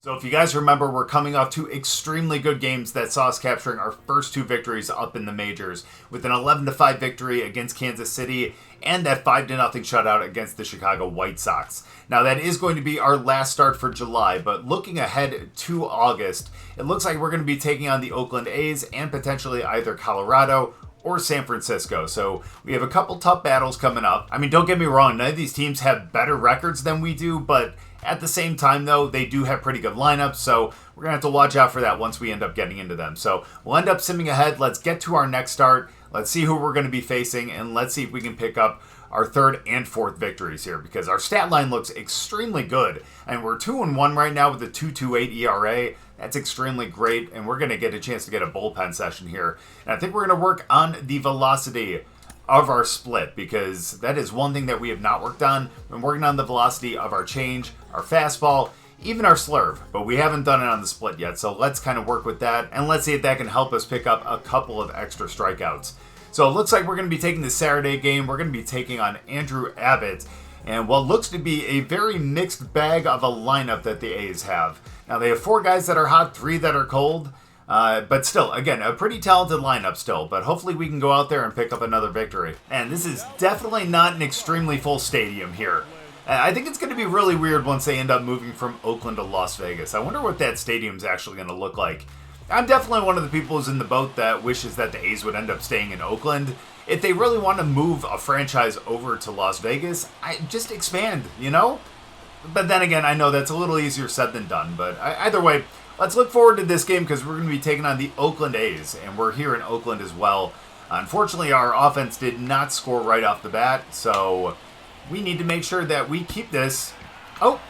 So if you guys remember, we're coming off two extremely good games that saw us capturing our first two victories up in the majors, with an 11-5 victory against Kansas City and that 5-0 shutout against the Chicago White Sox. Now that is going to be our last start for July, but looking ahead to August, it looks like we're going to be taking on the Oakland A's and potentially either Colorado or San Francisco. So we have a couple tough battles coming up. I mean, don't get me wrong, none of these teams have better records than we do, but at the same time, though, they do have pretty good lineups, so we're going to have to watch out for that once we end up getting into them. So we'll end up simming ahead. Let's get to our next start. Let's see who we're going to be facing, and let's see if we can pick up our third and fourth victories here, because our stat line looks extremely good. And we're 2-1 right now with a 2.28 ERA. That's extremely great, and we're going to get a chance to get a bullpen session here. And I think we're going to work on the velocity of our split, because that is one thing that we have not worked on. We're working on the velocity of our change, our fastball, even our slurve, but we haven't done it on the split yet, so let's kind of work with that, and let's see if that can help us pick up a couple of extra strikeouts. So it looks like we're going to be taking the Saturday game. We're going to be taking on Andrew Abbott, and what looks to be a very mixed bag of a lineup that the A's have. Now, they have 4 guys that are hot, 3 that are cold, but still, again, a pretty talented lineup still, but hopefully we can go out there and pick up another victory. And this is definitely not an extremely full stadium here. I think it's going to be really weird once they end up moving from Oakland to Las Vegas. I wonder what that stadium's actually going to look like. I'm definitely one of the people who's in the boat that wishes that the A's would end up staying in Oakland. If they really want to move a franchise over to Las Vegas, just expand, you know? But then again, I know that's a little easier said than done, but either way, let's look forward to this game because we're going to be taking on the Oakland A's, and we're here in Oakland as well. Unfortunately, our offense did not score right off the bat, so we need to make sure that we keep this. Oh,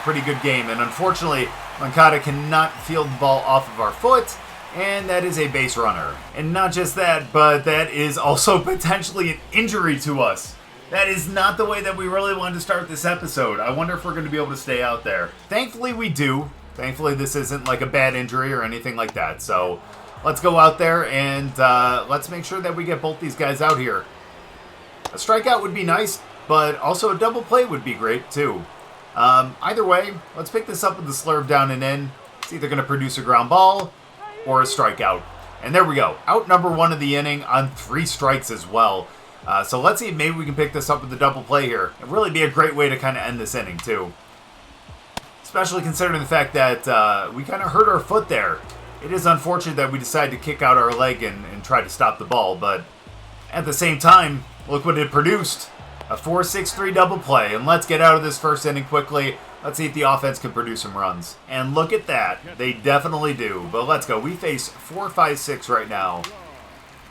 pretty good game, and unfortunately, Moncada cannot field the ball off of our foot, and that is a base runner. And not just that, but that is also potentially an injury to us. That is not the way that we really wanted to start this episode. I wonder if we're going to be able to stay out there. Thankfully, we do. Thankfully, this isn't like a bad injury or anything like that. So let's go out there and let's make sure that we get both these guys out here. A strikeout would be nice, but also a double play would be great too. Either way, let's pick this up with the slurve down and in. It's either going to produce a ground ball or a strikeout. And there we go. Out number 1 of the inning on 3 strikes as well. So let's see if maybe we can pick this up with the double play here. It'd really be a great way to kind of end this inning too. Especially considering the fact that we kind of hurt our foot there. It is unfortunate that we decided to kick out our leg and try to stop the ball, but at the same time, look what it produced. A 4-6-3 double play, and let's get out of this first inning quickly. Let's see if the offense can produce some runs. And look at that. They definitely do. But let's go. We face 4-5-6 right now.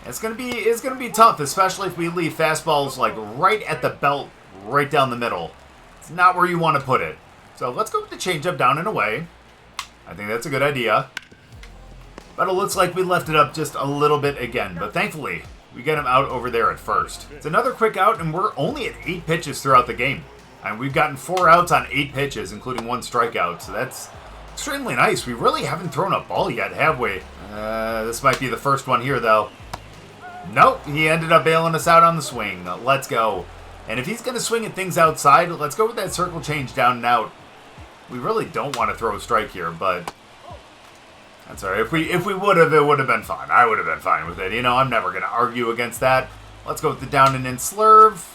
It's gonna be tough, especially if we leave fastballs like right at the belt, right down the middle. It's not where you want to put it. So let's go with the changeup down and away. I think that's a good idea. But it looks like we left it up just a little bit again. But thankfully, we get him out over there at first. It's another quick out, and we're only at 8 pitches throughout the game. And we've gotten 4 outs on 8 pitches, including 1 strikeout. So that's extremely nice. We really haven't thrown a ball yet, have we? This might be the first one here, though. Nope, he ended up bailing us out on the swing. Let's go. And if he's going to swing at things outside, let's go with that circle change down and out. We really don't want to throw a strike here, but that's all right. If we would have, it would have been fine. I would have been fine with it. You know, I'm never going to argue against that. Let's go with the down and in slurve.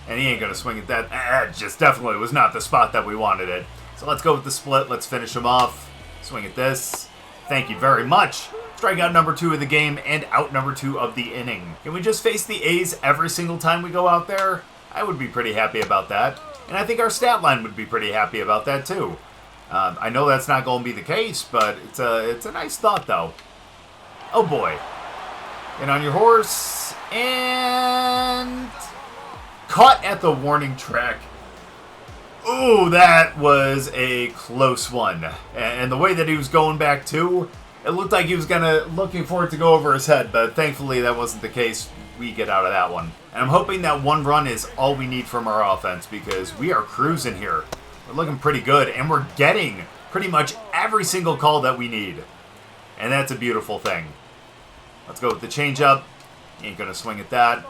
And he ain't going to swing at that. That just definitely was not the spot that we wanted it. So let's go with the split. Let's finish him off. Swing at this. Thank you very much. Strikeout number 2 of the game and out number 2 of the inning. Can we just face the A's every single time we go out there? I would be pretty happy about that. And I think our stat line would be pretty happy about that too. I know that's not going to be the case, but it's a nice thought though. Oh boy. Get on your horse. And caught at the warning track. Ooh, that was a close one. And the way that he was going back too, it looked like he was looking for it to go over his head, but thankfully that wasn't the case. We get out of that one. And I'm hoping that 1 run is all we need from our offense because we are cruising here. We're looking pretty good, and we're getting pretty much every single call that we need. And that's a beautiful thing. Let's go with the changeup. Ain't going to swing at that.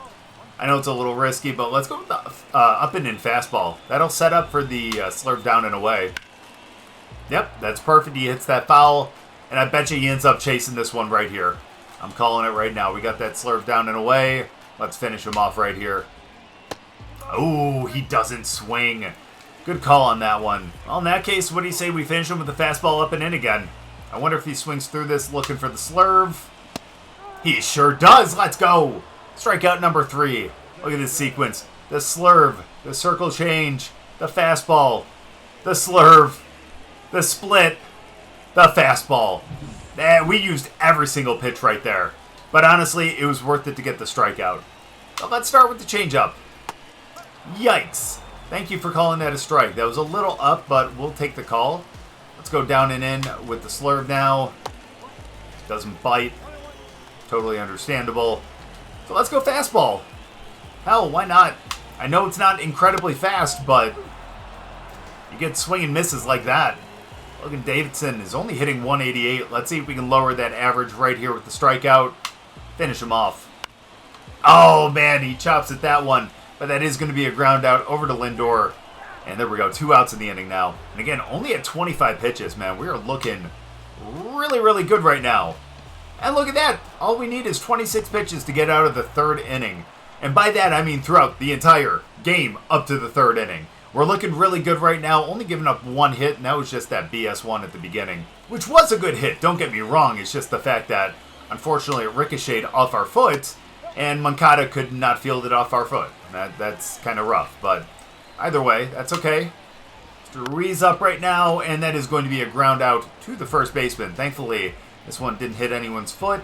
I know it's a little risky, but let's go with the up and in fastball. That'll set up for the slurve down and away. Yep, that's perfect. He hits that foul, and I bet you he ends up chasing this one right here. I'm calling it right now. We got that slurve down and away. Let's finish him off right here. Oh, he doesn't swing. Good call on that one. Well, in that case, what do you say we finish him with the fastball up and in again? I wonder if he swings through this looking for the slurve. He sure does. Let's go. Strikeout number 3. Look at this sequence. The slurve, the circle change, the fastball, the slurve, the split, the fastball. We used every single pitch right there. But honestly, it was worth it to get the strikeout. So let's start with the changeup. Yikes. Thank you for calling that a strike. That was a little up, but we'll take the call. Let's go down and in with the slurve now. Doesn't bite. Totally understandable. So let's go fastball. Hell, why not? I know it's not incredibly fast, but you get swing and misses like that. Logan Davidson is only hitting 188. Let's see if we can lower that average right here with the strikeout. Finish him off. Oh, man, he chops at that one. But that is going to be a ground out over to Lindor. And there we go, 2 outs in the inning now. And again, only at 25 pitches, man. We are looking really, really good right now. And look at that. All we need is 26 pitches to get out of the 3rd inning. And by that, I mean throughout the entire game up to the 3rd inning. We're looking really good right now, only giving up 1 hit, and that was just that BS one at the beginning. Which was a good hit, don't get me wrong. It's just the fact that, unfortunately, it ricocheted off our foot, and Moncada could not field it off our foot. That's kind of rough, but either way, that's okay. Mr. Ruiz up right now, and that is going to be a ground out to the first baseman. Thankfully, this one didn't hit anyone's foot,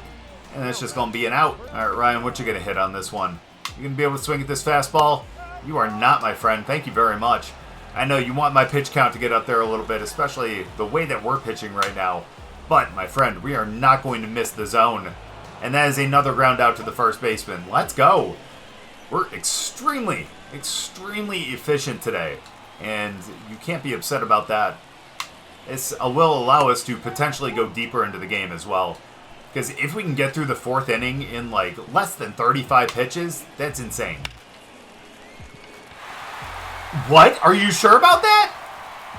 and that's just going to be an out. All right, Ryan, what you going to hit on this one? You going to be able to swing at this fastball? You are not, my friend. Thank you very much. I know you want my pitch count to get up there a little bit, especially the way that we're pitching right now. But, my friend, we are not going to miss the zone. And that is another ground out to the first baseman. Let's go. We're extremely, extremely efficient today. And you can't be upset about that. This will allow us to potentially go deeper into the game as well. Because if we can get through the 4th inning in like less than 35 pitches, that's insane. What? Are you sure about that?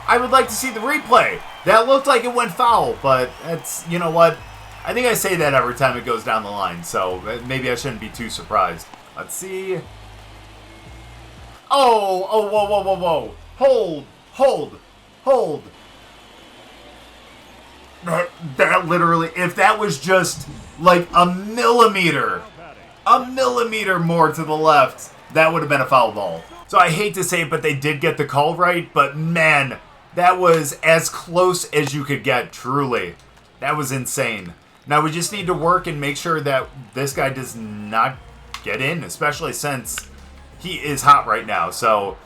I would like to see the replay. That looked like it went foul, but that's, you know what? I think I say that every time it goes down the line, so maybe I shouldn't be too surprised. Let's see. Oh, whoa, whoa, whoa, whoa. Hold. That literally, if that was just like a millimeter more to the left, that would have been a foul ball. So I hate to say it, but they did get the call right, but man, that was as close as you could get, truly. That was insane. Now we just need to work and make sure that this guy does not get in, especially since he is hot right now. So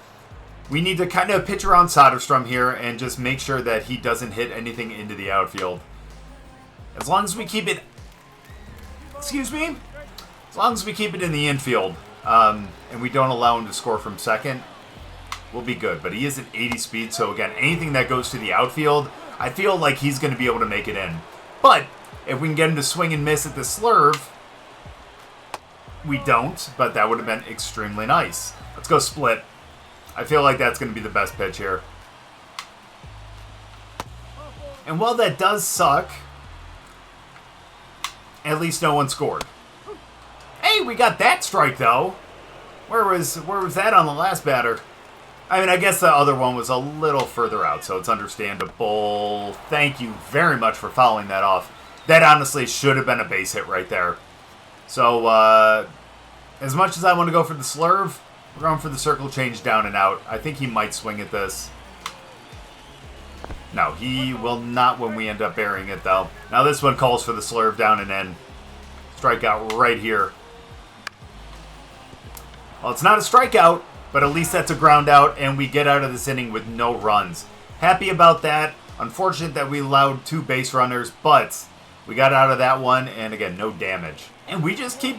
we need to kind of pitch around Soderstrom here and just make sure that he doesn't hit anything into the outfield. As long as we keep it... Excuse me? As long as we keep it in the infield, and we don't allow him to score from second, we'll be good. But he is at 80 speed, so again, anything that goes to the outfield, I feel like he's going to be able to make it in. But if we can get him to swing and miss at the slurve, we don't, but that would have been extremely nice. Let's go split. I feel like that's going to be the best pitch here. And while that does suck, at least no one scored. Hey, we got that strike, though. Where was that on the last batter? I mean, I guess the other one was a little further out, so it's understandable. Thank you very much for fouling that off. That honestly should have been a base hit right there. So, as much as I want to go for the slurve, we're going for the circle change down and out. I think he might swing at this. No, he will not when we end up burying it, though. Now this one calls for the slurve down and in. Strikeout right here. Well, it's not a strikeout, but at least that's a ground out, and we get out of this inning with no runs. Happy about that. Unfortunate that we allowed 2 base runners, but we got out of that one, and again, no damage. And we just keep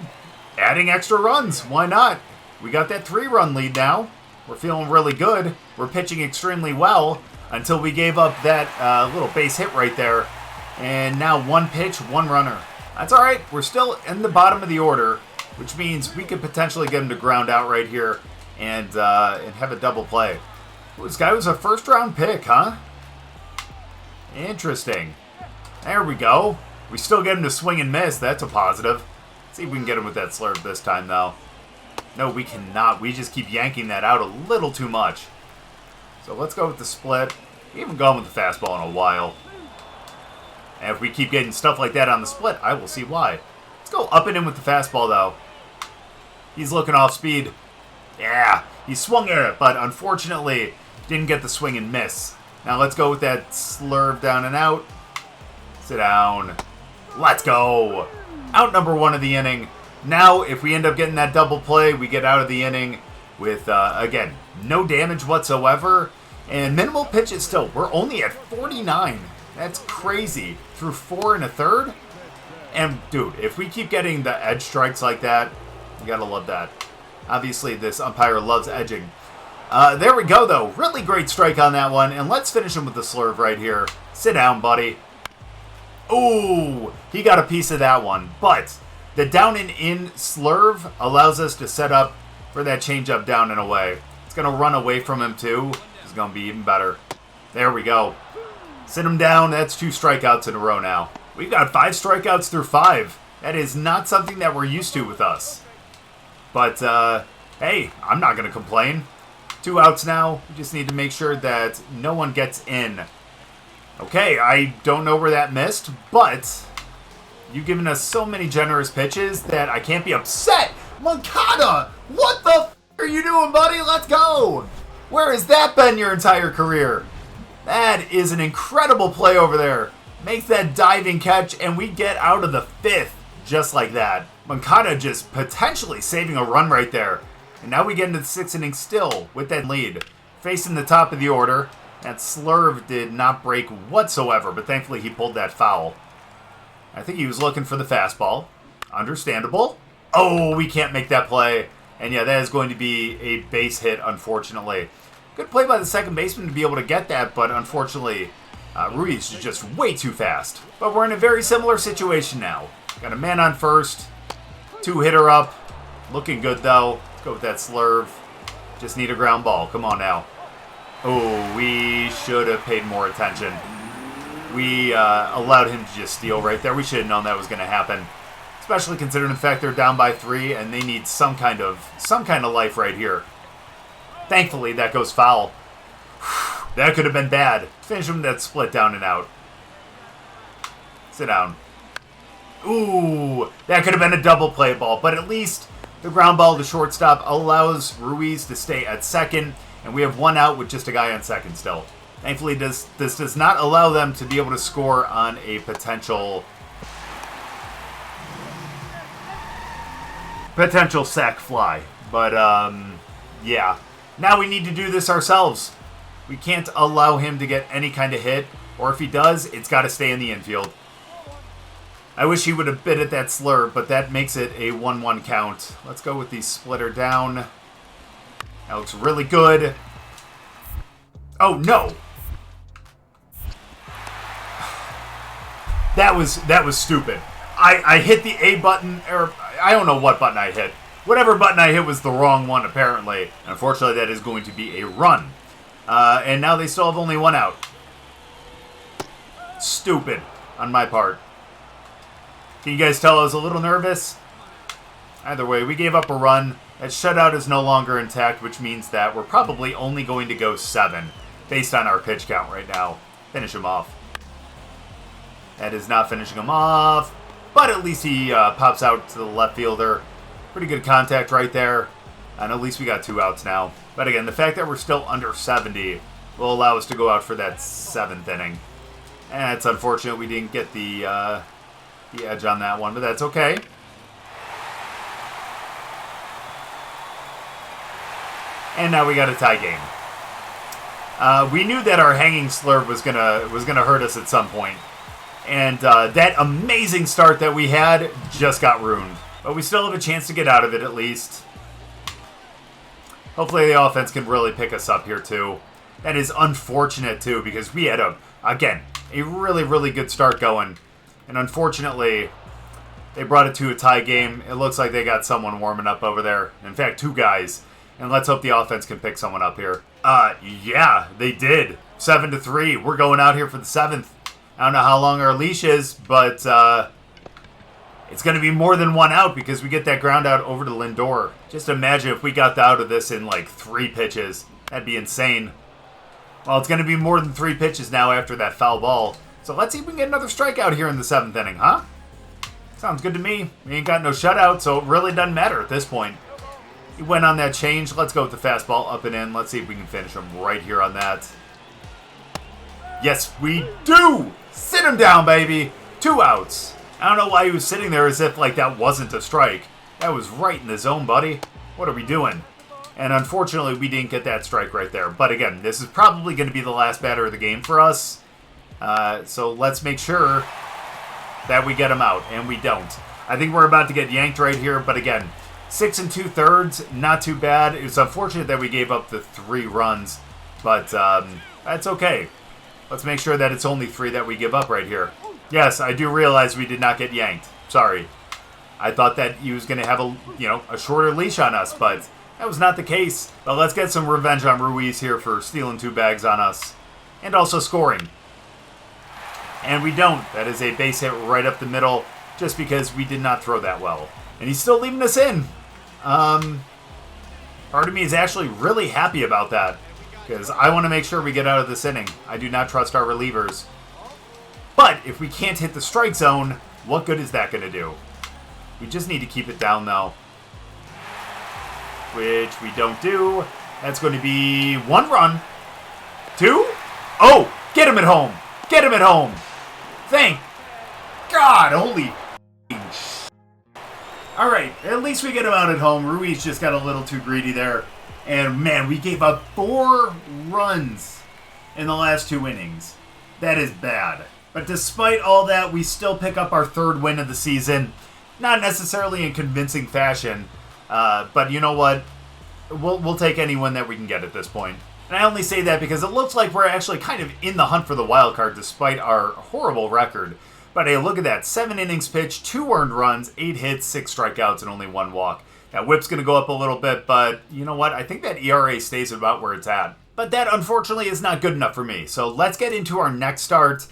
adding extra runs. Why not? We got that 3-run lead now. We're feeling really good. We're pitching extremely well until we gave up that little base hit right there. And now 1 pitch, 1 runner. That's all right. We're still in the bottom of the order, which means we could potentially get him to ground out right here and have a double play. Ooh, this guy was a first-round pick, huh? Interesting. There we go. We still get him to swing and miss. That's a positive. Let's see if we can get him with that slurve this time, though. No, we cannot. We just keep yanking that out a little too much. So let's go with the split. We haven't gone with the fastball in a while. And if we keep getting stuff like that on the split, I will see why. Let's go up and in with the fastball, though. He's looking off speed. Yeah, he swung at it, but unfortunately didn't get the swing and miss. Now let's go with that slurve down and out. Sit down. Let's go. Out number 1 of the inning. Now, if we end up getting that double play, we get out of the inning with, again, no damage whatsoever. And minimal pitches still. We're only at 49. That's crazy. Through 4 1/3. And, dude, if we keep getting the edge strikes like that, you gotta love that. Obviously, this umpire loves edging. There we go, though. Really great strike on that one. And let's finish him with the slurve right here. Sit down, buddy. Ooh, he got a piece of that one. But the down and in slurve allows us to set up for that changeup down and away. It's going to run away from him, too. It's going to be even better. There we go. Sit him down. That's 2 strikeouts in a row now. We've got 5 strikeouts through 5. That is not something that we're used to with us. But, hey, I'm not going to complain. 2 outs now. We just need to make sure that no one gets in. Okay, I don't know where that missed, but you've given us so many generous pitches that I can't be upset. Moncada, what the f*** are you doing, buddy? Let's go. Where has that been your entire career? That is an incredible play over there. Makes that diving catch, and we get out of the 5th just like that. Moncada just potentially saving a run right there. And now we get into the 6th inning still with that lead. Facing the top of the order. That slurve did not break whatsoever, but thankfully he pulled that foul. I think he was looking for the fastball. Understandable. Oh, we can't make that play. And yeah, that is going to be a base hit, unfortunately. Good play by the second baseman to be able to get that, but unfortunately, Ruiz is just way too fast. But we're in a very similar situation now. Got a man on first. 2-hitter up. Looking good, though. Let's go with that slurve. Just need a ground ball. Come on now. Oh, we should have paid more attention. We allowed him to just steal right there. We should have known that was going to happen. Especially considering the fact they're down by 3 and they need some kind of life right here. Thankfully, that goes foul. That could have been bad. Finish him that split down and out. Sit down. Ooh, that could have been a double play ball, but at least the ground ball to shortstop allows Ruiz to stay at second. And we have 1 out with just a guy on second still. Thankfully, this does not allow them to be able to score on a potential sac fly. But, yeah. Now we need to do this ourselves. We can't allow him to get any kind of hit. Or if he does, it's got to stay in the infield. I wish he would have bit at that slurve, but that makes it a 1-1 count. Let's go with the splitter down. That looks really good. Oh, no. That was stupid. I hit the A button, or I don't know what button I hit. Whatever button I hit was the wrong one, apparently. Unfortunately, that is going to be a run. And now they still have only 1 out. Stupid on my part. Can you guys tell I was a little nervous? Either way, we gave up a run. That shutout is no longer intact, which means that we're probably only going to go 7 based on our pitch count right now. Finish him off. That is not finishing him off, but at least he pops out to the left fielder. Pretty good contact right there, and at least we got 2 outs now. But again, the fact that we're still under 70 will allow us to go out for that 7th inning. And it's unfortunate we didn't get the edge on that one, but that's okay. And now we got a tie game. We knew that our hanging slurve was gonna hurt us at some point. And that amazing start that we had just got ruined. But we still have a chance to get out of it at least. Hopefully the offense can really pick us up here too. That is unfortunate too, because we had a really, really good start going. And unfortunately, they brought it to a tie game. It looks like they got someone warming up over there. In fact, 2 guys. And let's hope the offense can pick someone up here. Yeah, they did. 7-3. We're going out here for the 7th. I don't know how long our leash is, but it's going to be more than one out because we get that ground out over to Lindor. Just imagine if we got out of this in like 3 pitches. That'd be insane. Well, it's going to be more than 3 pitches now after that foul ball. So let's see if we can get another strikeout here in the 7th inning, huh? Sounds good to me. We ain't got no shutout, so it really doesn't matter at this point. He went on that change. Let's go with the fastball up and in. Let's see if we can finish him right here on that. Yes, we do! Sit him down, baby! 2 outs. I don't know why he was sitting there as if like that wasn't a strike. That was right in the zone, buddy. What are we doing? And unfortunately, we didn't get that strike right there. But again, this is probably going to be the last batter of the game for us. So let's make sure that we get him out, and we don't. I think we're about to get yanked right here, but again, 6 2/3, not too bad. It's unfortunate that we gave up the 3 runs, but that's okay. Let's make sure that it's only 3 that we give up right here. Yes, I do realize we did not get yanked. Sorry. I thought that he was going to have a shorter leash on us, but that was not the case. But let's get some revenge on Ruiz here for stealing 2 bags on us, and also scoring. And we don't. That is a base hit right up the middle, just because we did not throw that well. And he's still leaving us in. Part of me is actually really happy about that, because I want to make sure we get out of this inning. I do not trust our relievers. But if we can't hit the strike zone, what good is that going to do? We just need to keep it down, though. Which we don't do. That's going to be 1 run. 2. Oh, get him at home. Get him at home. Thank God. Holy all right, at least we get him out at home. Ruiz just got a little too greedy there. And, man, we gave up 4 runs in the last 2 innings. That is bad. But despite all that, we still pick up our 3rd win of the season. Not necessarily in convincing fashion. But you know what? We'll take any win that we can get at this point. And I only say that because it looks like we're actually kind of in the hunt for the wild card despite our horrible record. But hey, look at that. 7 innings pitched, 2 earned runs, 8 hits, 6 strikeouts, and only 1 walk. That whip's going to go up a little bit, but you know what? I think that ERA stays about where it's at. But that, unfortunately, is not good enough for me. So let's get into our next start.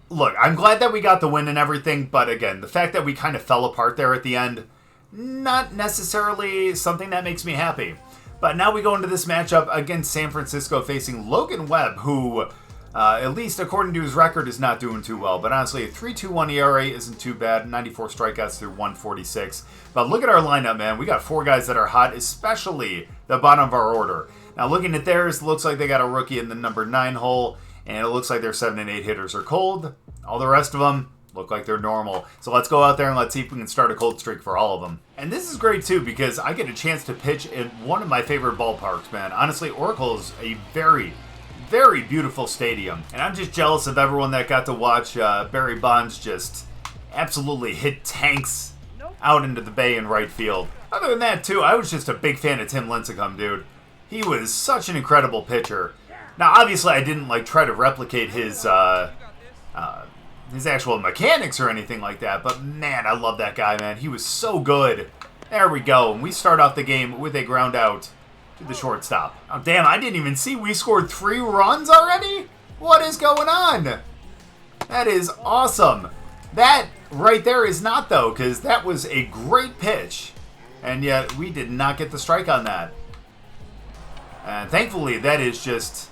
Look, I'm glad that we got the win and everything, but again, the fact that we kind of fell apart there at the end, not necessarily something that makes me happy. But now we go into this matchup against San Francisco facing Logan Webb, who, at least according to his record, is not doing too well. But honestly, a 3.21 ERA isn't too bad. 94 strikeouts through 146. But look at our lineup, man. We got 4 guys that are hot, especially the bottom of our order. Now, looking at theirs, looks like they got a rookie in the number 9 hole, and it looks like their 7 and 8 hitters are cold. All the rest of them look like they're normal. So let's go out there and let's see if we can start a cold streak for all of them. And this is great too because I get a chance to pitch in one of my favorite ballparks, man. Honestly, Oracle is a very, very beautiful stadium. And I'm just jealous of everyone that got to watch Barry Bonds just absolutely hit tanks out into the bay in right field. Other than that too, I was just a big fan of Tim Lincecum, dude. He was such an incredible pitcher. Now, obviously, I didn't try to replicate his actual mechanics or anything like that, but man, I love that guy, man. He was so good. There we go, and we start off the game with a ground out to the shortstop. Oh, damn, I didn't even see we scored 3 runs already? What is going on? That is awesome. That right there is not, though, because that was a great pitch, and yet we did not get the strike on that. And thankfully, that is just...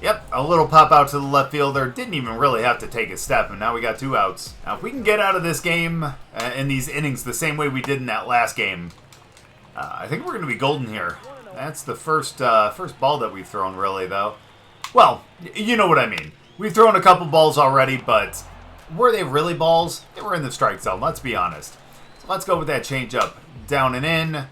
Yep, a little pop out to the left fielder. Didn't even really have to take a step, and now we got 2 outs. Now, if we can get out of this game in these innings the same way we did in that last game, I think we're going to be golden here. That's the first ball that we've thrown, really, though. Well, you know what I mean. We've thrown a couple balls already, but were they really balls? They were in the strike zone, let's be honest. So let's go with that changeup. Down and in.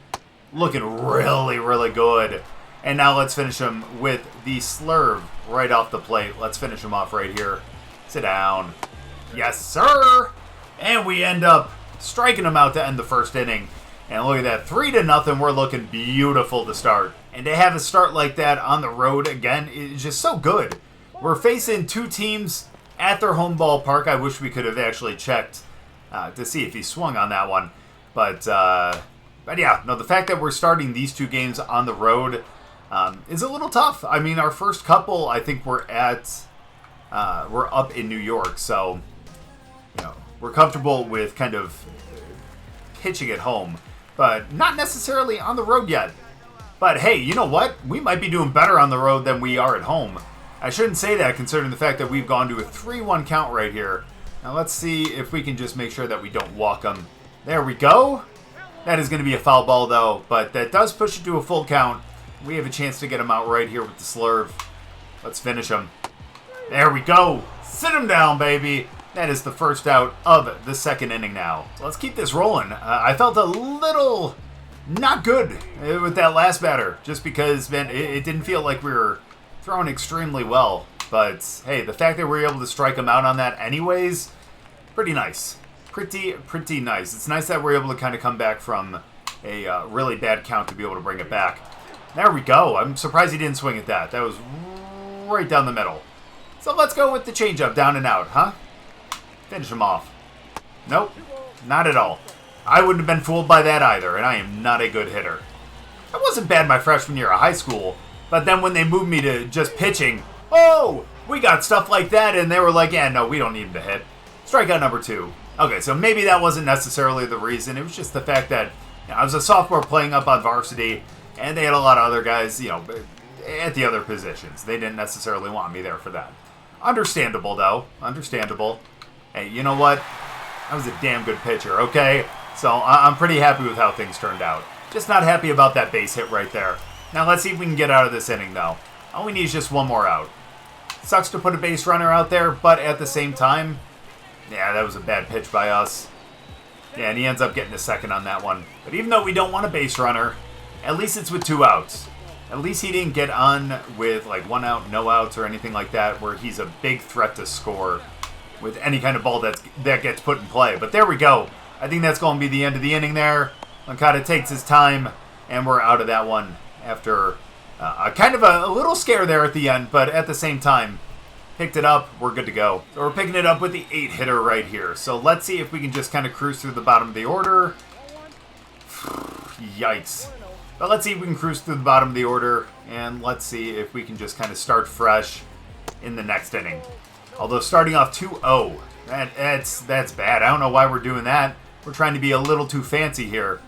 Looking really, really good. And now let's finish him with the slurve right off the plate. Let's finish him off right here. Sit down. Yes, sir! And we end up striking him out to end the first inning. And look at that, 3-0. We're looking beautiful to start. And to have a start like that on the road again is just so good. We're facing 2 teams at their home ballpark. I wish we could have actually checked to see if he swung on that one. But yeah, no, the fact that we're starting these 2 games on the road is a little tough. I mean, our first couple, I think we're at we're up in New York, so we're comfortable with kind of pitching at home, but not necessarily on the road yet. But hey, you know what? We might be doing better on the road than we are at home. I shouldn't say that considering the fact that we've gone to a 3-1 count right here. Now let's see if we can just make sure that we don't walk them. There we go. That is going to be a foul ball though, but that does push it to a full count. We have a chance to get him out right here with the slurve. Let's finish him. There we go. Sit him down, baby. That is the first out of the second inning now. So let's keep this rolling. I felt a little not good with that last batter, just because, man, it didn't feel like we were throwing extremely well. But hey, the fact that we were able to strike him out on that anyways, pretty nice. Pretty nice. It's nice that we're able to kind of come back from a really bad count to be able to bring it back. There we go. I'm surprised he didn't swing at that. That was right down the middle. So let's go with the changeup, down and out, huh? Finish him off. Nope, not at all. I wouldn't have been fooled by that either, and I am not a good hitter. I wasn't bad my freshman year of high school, but then when they moved me to just pitching, oh, we got stuff like that, and they were like, yeah, no, we don't need him to hit. Strikeout number 2. Okay, so maybe that wasn't necessarily the reason. It was just the fact that I was a sophomore playing up on varsity, and they had a lot of other guys, at the other positions. They didn't necessarily want me there for that. Understandable, though. Understandable. Hey, you know what? I was a damn good pitcher, okay? So I'm pretty happy with how things turned out. Just not happy about that base hit right there. Now let's see if we can get out of this inning, though. All we need is just one more out. Sucks to put a base runner out there, but at the same time, yeah, that was a bad pitch by us. Yeah, and he ends up getting a second on that one. But even though we don't want a base runner, at least it's with 2 outs. At least he didn't get on with like 1 out, no outs, or anything like that, where he's a big threat to score with any kind of ball that gets put in play. But there we go. I think that's going to be the end of the inning there. Moncada takes his time, and we're out of that one after kind of a little scare there at the end, but at the same time, picked it up, we're good to go. So we're picking it up with the 8-hitter right here. So let's see if we can just kind of cruise through the bottom of the order. Yikes. But let's see if we can cruise through the bottom of the order, and let's see if we can just kind of start fresh in the next inning. Although starting off 2-0, that's bad. I don't know why we're doing that. We're trying to be a little too fancy here.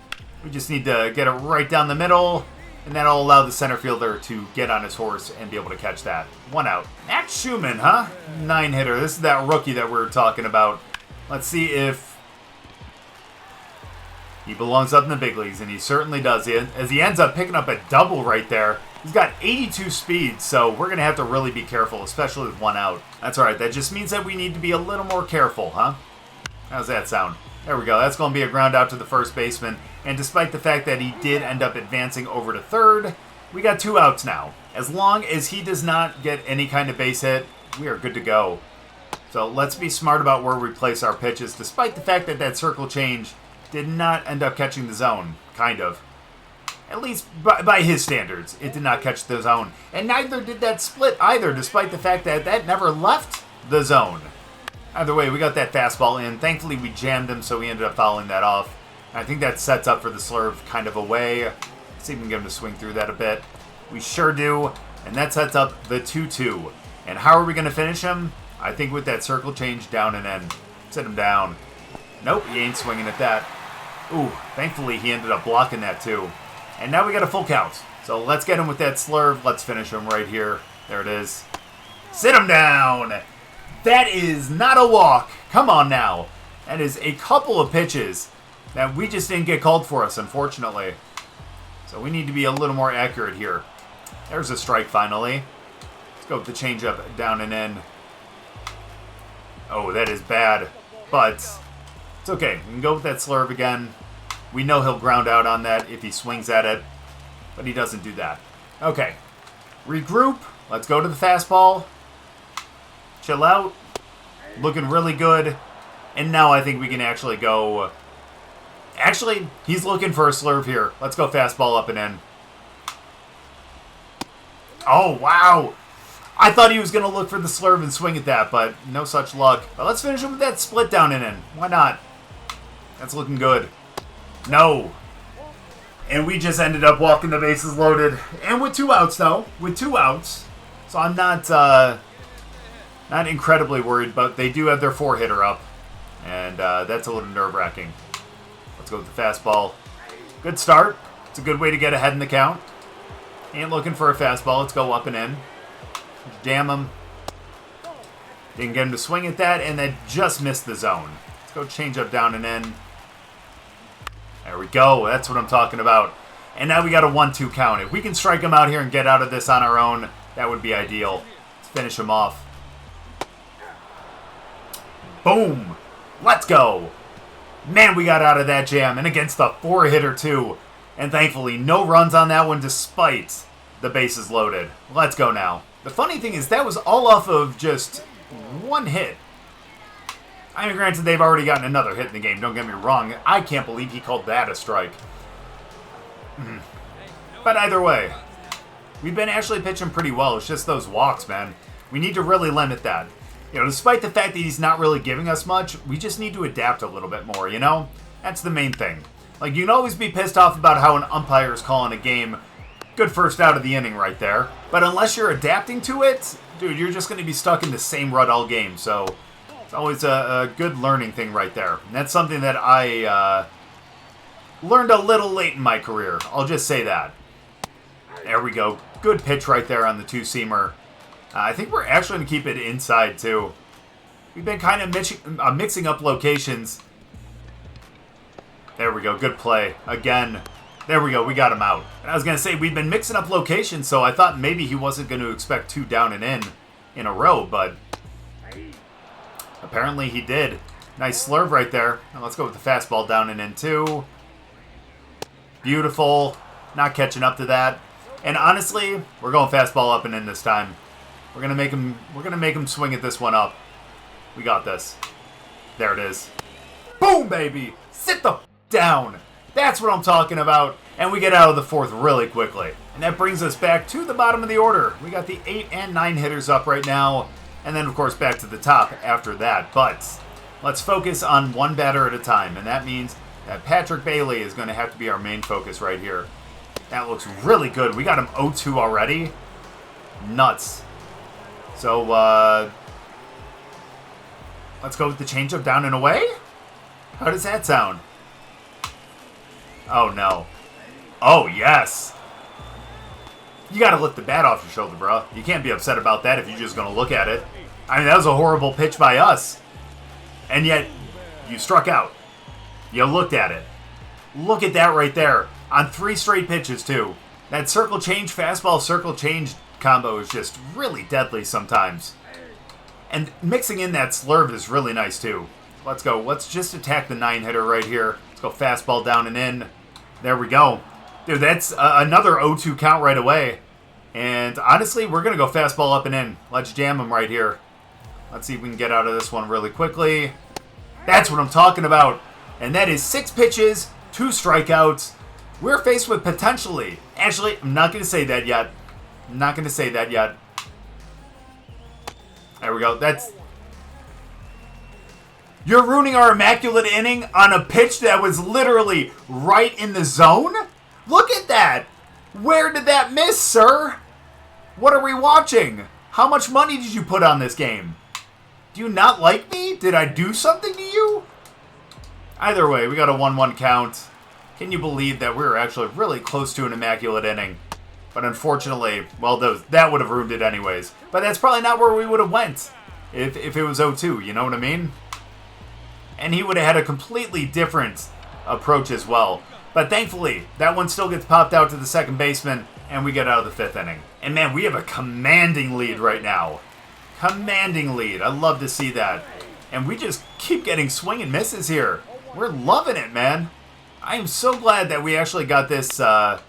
We just need to get it right down the middle, and that'll allow the center fielder to get on his horse and be able to catch that. 1 out. Max Schumann, huh? 9-hitter. This is that rookie that we were talking about. Let's see if he belongs up in the big leagues, and he certainly does. As he ends up picking up a double right there. He's got 82 speed, so we're going to have to really be careful, especially with 1 out. That's all right. That just means that we need to be a little more careful, huh? How's that sound? There we go. That's going to be a ground out to the first baseman. And despite the fact that he did end up advancing over to third, we got 2 outs now. As long as he does not get any kind of base hit, we are good to go. So let's be smart about where we place our pitches, despite the fact that that circle change did not end up catching the zone, kind of. At least by his standards, it did not catch the zone. And neither did that split either, despite the fact that that never left the zone. Either way, we got that fastball in. Thankfully, we jammed him, so we ended up fouling that off. I think that sets up for the slurve kind of away. Let's see if we can get him to swing through that a bit. We sure do. And that sets up the 2-2. And how are we going to finish him? I think with that circle change down and in. Sit him down. Nope, he ain't swinging at that. Ooh, thankfully he ended up blocking that too. And now we got a full count. So let's get him with that slurve. Let's finish him right here. There it is. Sit him down. That is not a walk. Come on now. That is a couple of pitches that we just didn't get called for us, unfortunately. So we need to be a little more accurate here. There's a strike finally. Let's go with the changeup down and in. Oh, that is bad. But it's okay. We can go with that slurve again. We know he'll ground out on that if he swings at it, but he doesn't do that. Okay. Regroup. Let's go to the fastball. Chill out. Looking really good. And now I think we can actually go... Actually, he's looking for a slurve here. Let's go fastball up and in. Oh, wow. I thought he was going to look for the slurve and swing at that, but no such luck. But let's finish him with that split down and in. Why not? That's looking good. No. And we just ended up walking the bases loaded. And with 2 outs, though. With 2 outs. So I'm not Not incredibly worried, but they do have their 4-hitter up. And that's a little nerve-wracking. Let's go with the fastball. Good start. It's a good way to get ahead in the count. Ain't looking for a fastball. Let's go up and in. Jam him. Didn't get him to swing at that, and that just missed the zone. Let's go change up down and in. There we go. That's what I'm talking about. And now we got a 1-2 count. If we can strike him out here and get out of this on our own, that would be ideal. Let's finish him off. Boom. Let's go. Man, we got out of that jam. And against the 4-hitter, too. And thankfully, no runs on that one despite the bases loaded. Let's go now. The funny thing is that was all off of just one hit. I mean, granted, they've already gotten another hit in the game. Don't get me wrong. I can't believe he called that a strike. But either way, we've been actually pitching pretty well. It's just those walks, man. We need to really limit that. You know, despite the fact that he's not really giving us much, we just need to adapt a little bit more, you know? That's the main thing. Like, you can always be pissed off about how an umpire is calling a game. Good first out of the inning right there. But unless you're adapting to it, dude, you're just going to be stuck in the same rut all game. So it's always a good learning thing right there. And that's something that I learned a little late in my career. I'll just say that. There we go. Good pitch right there on the 2-seamer. I think we're actually going to keep it inside, too. We've been kind of mixing up locations. There we go. Good play. Again. There we go. We got him out. And I was going to say, we've been mixing up locations, so I thought maybe he wasn't going to expect 2 down and in a row, but apparently he did. Nice slurve right there. Now let's go with the fastball down and in, too. Beautiful. Not catching up to that. And honestly, we're going fastball up and in this time. We're gonna make him swing at this one up. We got this. There it is. Boom, baby! Sit the down. That's what I'm talking about. And we get out of the 4th really quickly. And that brings us back to the bottom of the order. We got the 8 and 9 hitters up right now. And then, of course, back to the top after that. But let's focus on one batter at a time. And that means that Patrick Bailey is going to have to be our main focus right here. That looks really good. We got him 0-2 already. Nuts. So, let's go with the changeup down and away. How does that sound? Oh, no. Oh, yes. You got to lift the bat off your shoulder, bro. You can't be upset about that if you're just going to look at it. I mean, that was a horrible pitch by us. And yet, you struck out. You looked at it. Look at that right there. On 3 straight pitches, too. That circle change, fastball circle change combo is just really deadly sometimes. And mixing in that slurve is really nice, too. Let's go. Let's just attack the 9-hitter right here. Let's go fastball down and in. There we go. Dude, that's another 0-2 count right away. And honestly, we're going to go fastball up and in. Let's jam him right here. Let's see if we can get out of this one really quickly. That's what I'm talking about. And that is 6 pitches, 2 strikeouts. We're faced with potentially... Actually, I'm not going to say that yet. I'm not going to say that yet. There we go. That's... You're ruining our immaculate inning on a pitch that was literally right in the zone? Look at that! Where did that miss, sir? What are we watching? How much money did you put on this game? Do you not like me? Did I do something to you? Either way, we got a 1-1 count. Can you believe that we were actually really close to an immaculate inning? But unfortunately, well, that would have ruined it anyways. But that's probably not where we would have went if it was 0-2, you know what I mean? And he would have had a completely different approach as well. But thankfully, that one still gets popped out to the second baseman, and we get out of the 5th inning. And man, we have a commanding lead right now. Commanding lead. I love to see that. And we just keep getting swing and misses here. We're loving it, man. I am so glad that we actually got this, I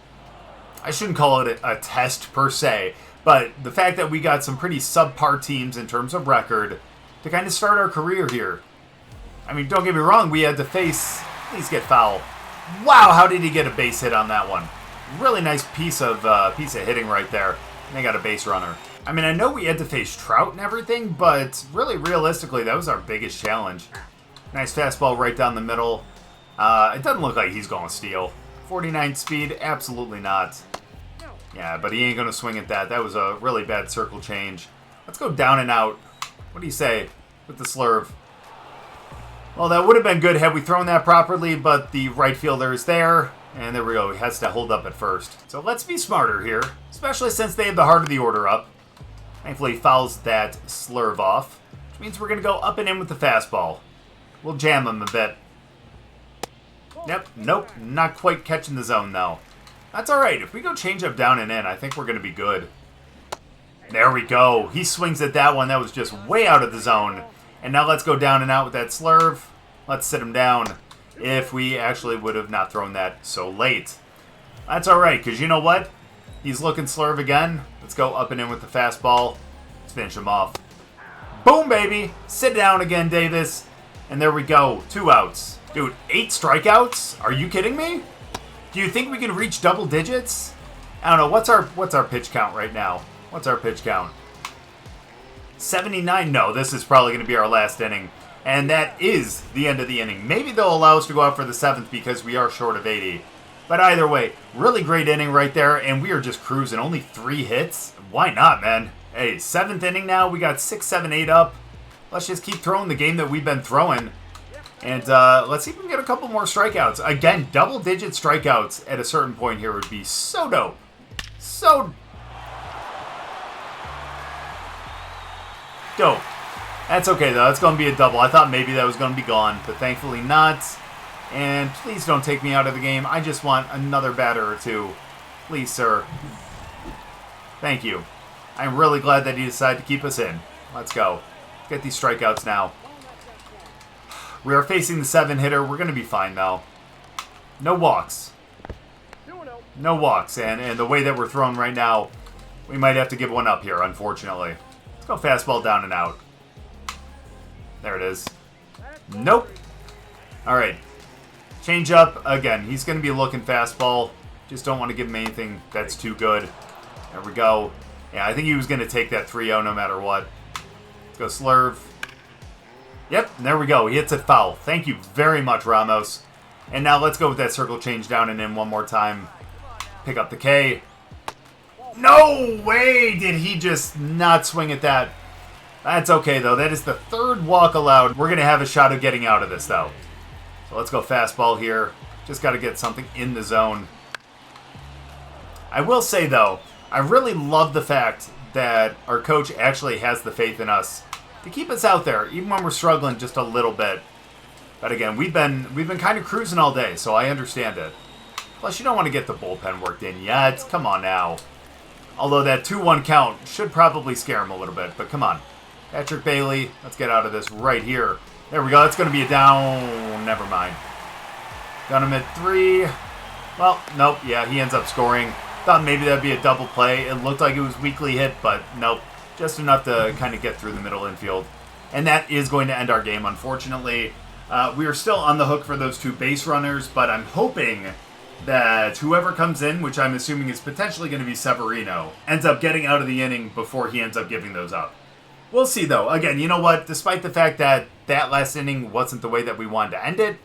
shouldn't call it a test per se, but the fact that we got some pretty subpar teams in terms of record to kind of start our career here. I mean, don't get me wrong, we had to face, please get foul. Wow, how did he get a base hit on that one? Really nice piece of hitting right there. And they got a base runner. I mean, I know we had to face Trout and everything, but really realistically, that was our biggest challenge. Nice fastball right down the middle. It doesn't look like he's going to steal. 49 speed, absolutely not. Yeah, but he ain't going to swing at that. That was a really bad circle change. Let's go down and out. What do you say with the slurve? Well, that would have been good had we thrown that properly, but the right fielder is there. And there we go. He has to hold up at first. So let's be smarter here, especially since they have the heart of the order up. Thankfully, he fouls that slurve off, which means we're going to go up and in with the fastball. We'll jam him a bit. Yep, nope, not quite catching the zone, though. That's all right. If we go change up down and in, I think we're going to be good. There we go. He swings at that one. That was just way out of the zone. And now let's go down and out with that slurve. Let's sit him down if we actually would have not thrown that so late. That's all right, because you know what? He's looking slurve again. Let's go up and in with the fastball. Let's finish him off. Boom, baby. Sit down again, Davis. And there we go. 2 outs. Dude, 8 strikeouts? Are you kidding me? Do you think we can reach double digits? I don't know. What's our pitch count right now? What's our pitch count? 79? No, this is probably going to be our last inning. And that is the end of the inning. Maybe they'll allow us to go out for the 7th because we are short of 80. But either way, really great inning right there. And we are just cruising. Only 3 hits? Why not, man? Hey, 7th inning now. We got 6, 7, 8 up. Let's just keep throwing the game that we've been throwing. And let's see if we can get a couple more strikeouts. Again, double-digit strikeouts at a certain point here would be so dope. So dope. That's okay, though. It's going to be a double. I thought maybe that was going to be gone, but thankfully not. And please don't take me out of the game. I just want another batter or 2. Please, sir. Thank you. I'm really glad that he decided to keep us in. Let's go. Get these strikeouts now. We are facing the 7-hitter. We're going to be fine, though. No walks. No walks. And the way that we're throwing right now, we might have to give one up here, unfortunately. Let's go fastball down and out. There it is. Nope. All right. Change up. Again, he's going to be looking fastball. Just don't want to give him anything that's too good. There we go. Yeah, I think he was going to take that 3-0 no matter what. Let's go slurve. Yep, there we go. He hits it foul. Thank you very much, Ramos. And now let's go with that circle change down and in one more time. Pick up the K. No way did he just not swing at that. That's okay, though. That is the 3rd walk allowed. We're going to have a shot of getting out of this, though. So let's go fastball here. Just got to get something in the zone. I will say, though, I really love the fact that our coach actually has the faith in us to keep us out there, even when we're struggling just a little bit. But again, we've been kind of cruising all day, so I understand it. Plus, you don't want to get the bullpen worked in yet. Come on now. Although that 2-1 count should probably scare him a little bit, but come on. Patrick Bailey, let's get out of this right here. There we go. That's going to be a down. Never mind. Got him at 3. Well, nope. Yeah, he ends up scoring. Thought maybe that'd be a double play. It looked like it was weakly hit, but nope. Just enough to kind of get through the middle infield. And that is going to end our game, unfortunately. We are still on the hook for those 2 base runners, but I'm hoping that whoever comes in, which I'm assuming is potentially going to be Severino, ends up getting out of the inning before he ends up giving those up. We'll see, though. Again, you know what? Despite the fact that that last inning wasn't the way that we wanted to end it,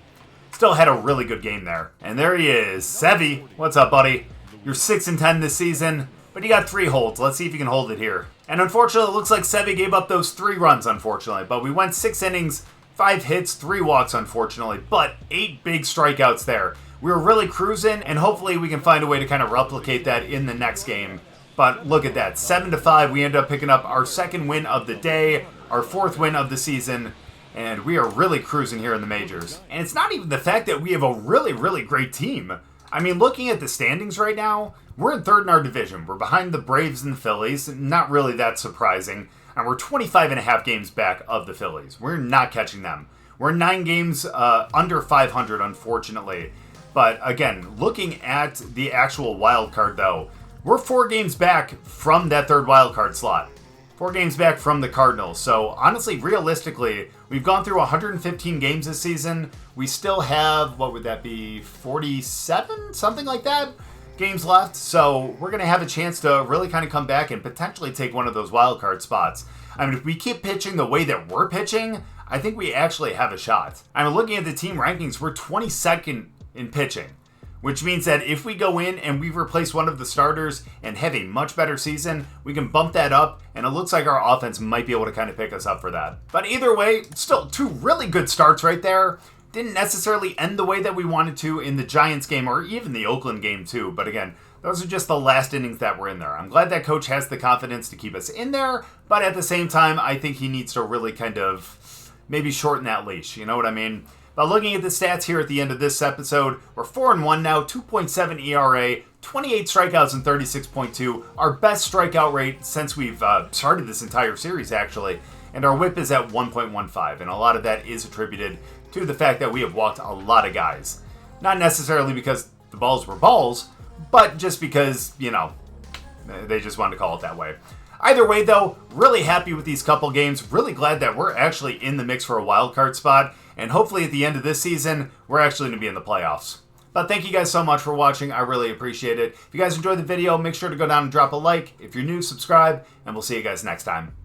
still had a really good game there. And there he is. Sevy, what's up, buddy? You're 6-10 this season, but you got 3 holds. Let's see if you can hold it here. And unfortunately, it looks like Sevy gave up those 3 runs, unfortunately. But we went 6 innings, 5 hits, 3 walks, unfortunately. But 8 big strikeouts there. We were really cruising, and hopefully we can find a way to kind of replicate that in the next game. But look at that, 7-5. We end up picking up our 2nd win of the day, our 4th win of the season, and we are really cruising here in the majors. And it's not even the fact that we have a really, really great team. I mean, looking at the standings right now, we're in 3rd in our division. We're behind the Braves and the Phillies. Not really that surprising. And we're 25.5 games back of the Phillies. We're not catching them. We're 9 games under 500, unfortunately. But again, looking at the actual wild card, though, we're 4 games back from that 3rd wild card slot. 4 games back from the Cardinals. So honestly, realistically, we've gone through 115 games this season. We still have, what would that be, 47? Something like that? Games left. So we're going to have a chance to really kind of come back and potentially take one of those wild card spots. I mean, if we keep pitching the way that we're pitching, I think we actually have a shot. I mean, looking at the team rankings, we're 22nd in pitching. which means that if we go in and we replace one of the starters and have a much better season, we can bump that up, and it looks like our offense might be able to kind of pick us up for that. But either way, still 2 really good starts right there. Didn't necessarily end the way that we wanted to in the Giants game or even the Oakland game too, but again, those are just the last innings that were in there. I'm glad that coach has the confidence to keep us in there, but at the same time, I think he needs to really kind of maybe shorten that leash, you know what I mean? But looking at the stats here at the end of this episode, we're 4-1 now, 2.7 ERA, 28 strikeouts and 36.2, our best strikeout rate since we've started this entire series actually, and our whip is at 1.15, and a lot of that is attributed to the fact that we have walked a lot of guys. Not necessarily because the balls were balls, but just because, you know, they just wanted to call it that way. Either way, though, really happy with these couple games. Really glad that we're actually in the mix for a wild card spot. And hopefully at the end of this season, we're actually going to be in the playoffs. But thank you guys so much for watching. I really appreciate it. If you guys enjoyed the video, make sure to go down and drop a like. If you're new, subscribe. And we'll see you guys next time.